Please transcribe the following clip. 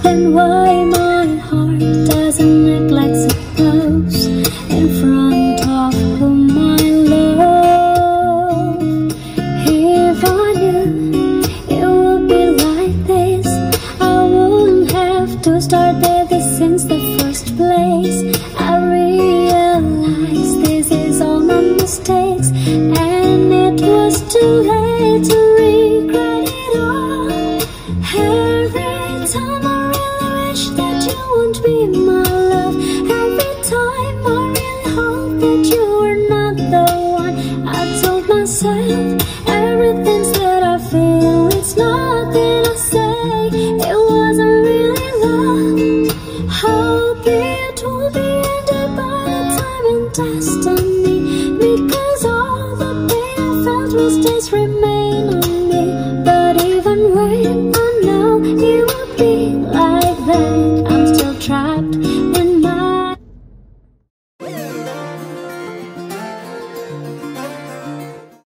then why my heart doesn't act like suppose in front of my love. If I knew it would be like this, I wouldn't have to start this since the first place. I realize this is all my mistakes, and it was too late to regret it all. Every time I really wish that you won't be my love. Every time I really hope that you were not the one. I told myself everything's that I feel, it's nothing I say. It wasn't really love. Hope it will be ended by time and destiny, because all the pain I felt will stays remain.